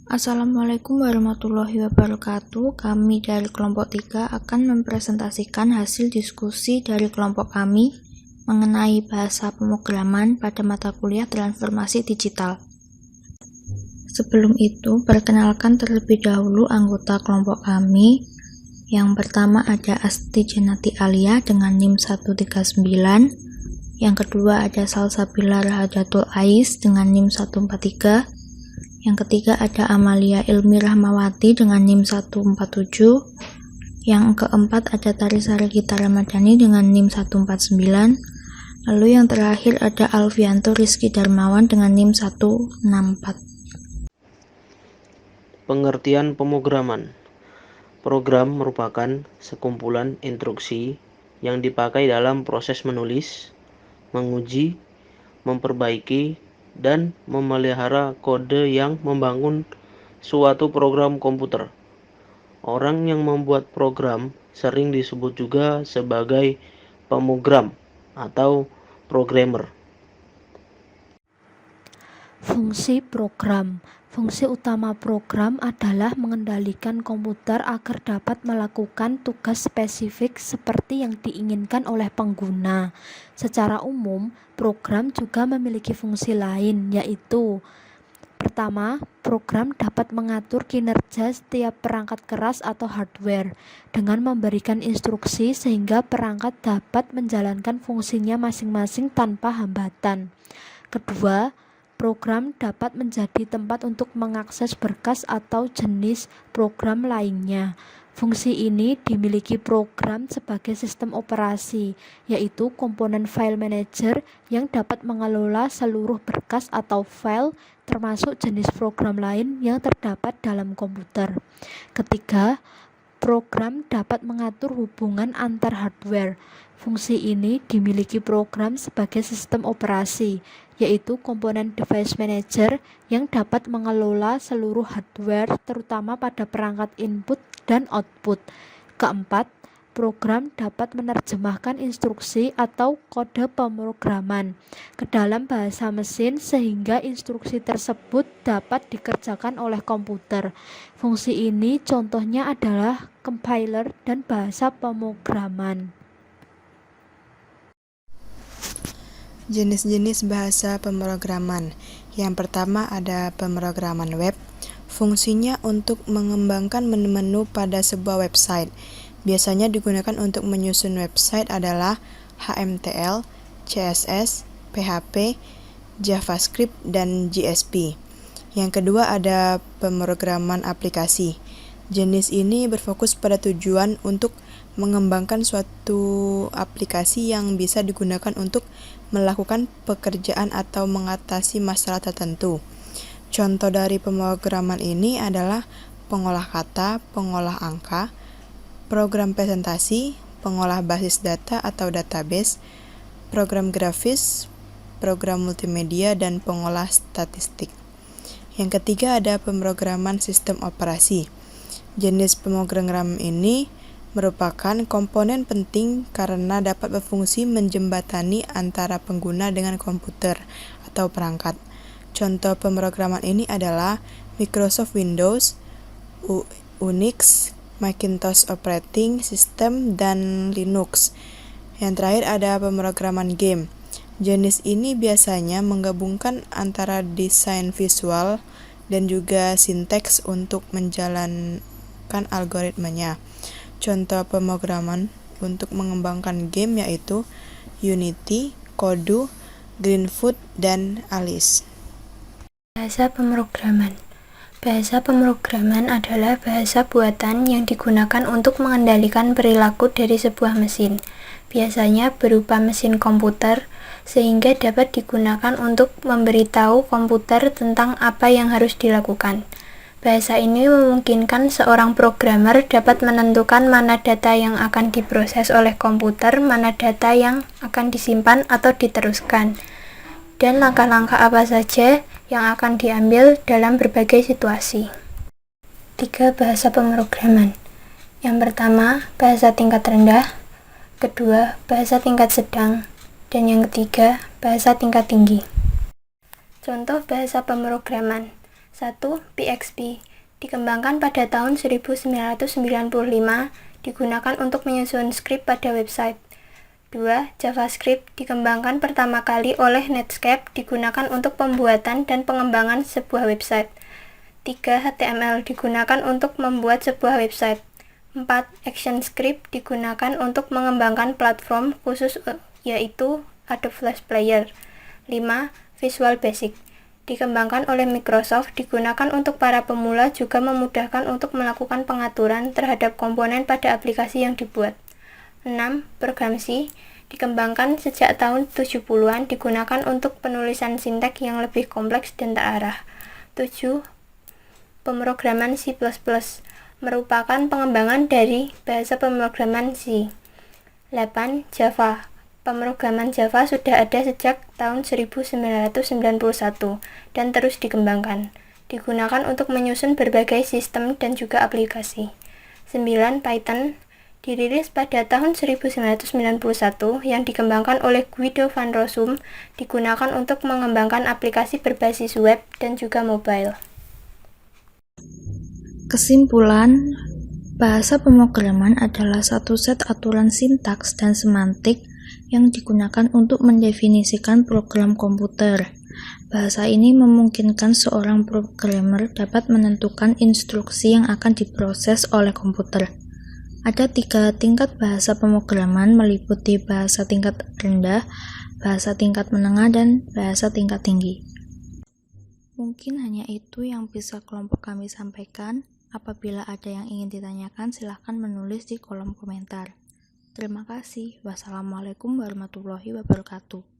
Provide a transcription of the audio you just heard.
Assalamualaikum warahmatullahi wabarakatuh. Kami dari kelompok 3 akan mempresentasikan hasil diskusi dari kelompok kami mengenai bahasa pemrograman pada mata kuliah transformasi digital. Sebelum itu, perkenalkan terlebih dahulu anggota kelompok kami. Yang pertama ada Asti Janati Alia dengan NIM 139. Yang kedua ada Salsabila Rahadatul Ais dengan NIM 143. Yang ketiga ada Amalia Ilmi Rahmawati dengan NIM 147. Yang keempat ada Tarisari Gita Ramadhani dengan NIM 149. Lalu yang terakhir ada Alfianto Rizky Darmawan dengan NIM 164. Pengertian pemrograman. Program merupakan sekumpulan instruksi yang dipakai dalam proses menulis, menguji, memperbaiki, dan memelihara kode yang membangun suatu program komputer. Orang yang membuat program sering disebut juga sebagai pemrogram atau programmer. Fungsi program. Fungsi utama program adalah mengendalikan komputer agar dapat melakukan tugas spesifik seperti yang diinginkan oleh pengguna. Secara umum, program juga memiliki fungsi lain, yaitu: pertama, program dapat mengatur kinerja setiap perangkat keras atau hardware dengan memberikan instruksi sehingga perangkat dapat menjalankan fungsinya masing-masing tanpa hambatan. Kedua, program dapat menjadi tempat untuk mengakses berkas atau jenis program lainnya. Fungsi ini dimiliki program sebagai sistem operasi, yaitu komponen file manager yang dapat mengelola seluruh berkas atau file, termasuk jenis program lain yang terdapat dalam komputer. Ketiga, program dapat mengatur hubungan antar hardware. Fungsi ini dimiliki program sebagai sistem operasi, yaitu komponen device manager yang dapat mengelola seluruh hardware terutama pada perangkat input dan output. Keempat, program dapat menerjemahkan instruksi atau kode pemrograman ke dalam bahasa mesin sehingga instruksi tersebut dapat dikerjakan oleh komputer. Fungsi ini contohnya adalah compiler dan bahasa pemrograman. Jenis-jenis bahasa pemrograman. Yang pertama ada pemrograman web. Fungsinya untuk mengembangkan menu-menu pada sebuah website. Biasanya digunakan untuk menyusun website adalah HTML, CSS, PHP, JavaScript, dan JSP. Yang kedua ada pemrograman aplikasi. Jenis ini berfokus pada tujuan untuk mengembangkan suatu aplikasi yang bisa digunakan untuk melakukan pekerjaan atau mengatasi masalah tertentu. Contoh dari pemrograman ini adalah pengolah kata, pengolah angka, program presentasi, pengolah basis data atau database, program grafis, program multimedia, dan pengolah statistik. Yang ketiga ada pemrograman sistem operasi. Jenis pemrograman ini merupakan komponen penting karena dapat berfungsi menjembatani antara pengguna dengan komputer atau perangkat. Contoh pemrograman ini adalah Microsoft Windows, Unix, Macintosh Operating System, dan Linux. Yang terakhir ada pemrograman game. Jenis ini biasanya menggabungkan antara desain visual dan juga sinteks untuk menjalankan algoritmanya. Contoh pemrograman untuk mengembangkan game yaitu Unity, Kodoo, Greenfoot, dan Alice. Bahasa pemrograman. Bahasa pemrograman adalah bahasa buatan yang digunakan untuk mengendalikan perilaku dari sebuah mesin, biasanya berupa mesin komputer, sehingga dapat digunakan untuk memberitahu komputer tentang apa yang harus dilakukan. Bahasa ini memungkinkan seorang programmer dapat menentukan mana data yang akan diproses oleh komputer, mana data yang akan disimpan atau diteruskan, dan langkah-langkah apa saja yang akan diambil dalam berbagai situasi. 3 bahasa pemrograman. Yang pertama, bahasa tingkat rendah. Kedua, bahasa tingkat sedang. Dan yang ketiga, bahasa tingkat tinggi. Contoh bahasa pemrograman. 1. PHP dikembangkan pada tahun 1995, digunakan untuk menyusun skrip pada website. 2. JavaScript dikembangkan pertama kali oleh Netscape, digunakan untuk pembuatan dan pengembangan sebuah website. 3. HTML digunakan untuk membuat sebuah website. 4. ActionScript digunakan untuk mengembangkan platform khusus yaitu Adobe Flash Player. 5. Visual Basic dikembangkan oleh Microsoft, digunakan untuk para pemula, juga memudahkan untuk melakukan pengaturan terhadap komponen pada aplikasi yang dibuat. 6. Program C dikembangkan sejak tahun 70-an, digunakan untuk penulisan sinteks yang lebih kompleks dan terarah. 7. Pemrograman C++ merupakan pengembangan dari bahasa pemrograman C. 8. Java pemrograman Java sudah ada sejak tahun 1991 dan terus dikembangkan. Digunakan untuk menyusun berbagai sistem dan juga aplikasi. 9. Python dirilis pada tahun 1991 yang dikembangkan oleh Guido van Rossum, digunakan untuk mengembangkan aplikasi berbasis web dan juga mobile. Kesimpulan, bahasa pemrograman adalah satu set aturan sintaks dan semantik yang digunakan untuk mendefinisikan program komputer. Bahasa ini memungkinkan seorang programmer dapat menentukan instruksi yang akan diproses oleh komputer. Ada 3 tingkat bahasa pemrograman, meliputi bahasa tingkat rendah, bahasa tingkat menengah, dan bahasa tingkat tinggi. Mungkin hanya itu yang bisa kelompok kami sampaikan. Apabila ada yang ingin ditanyakan, silahkan menulis di kolom komentar. Terima kasih. Wassalamualaikum warahmatullahi wabarakatuh.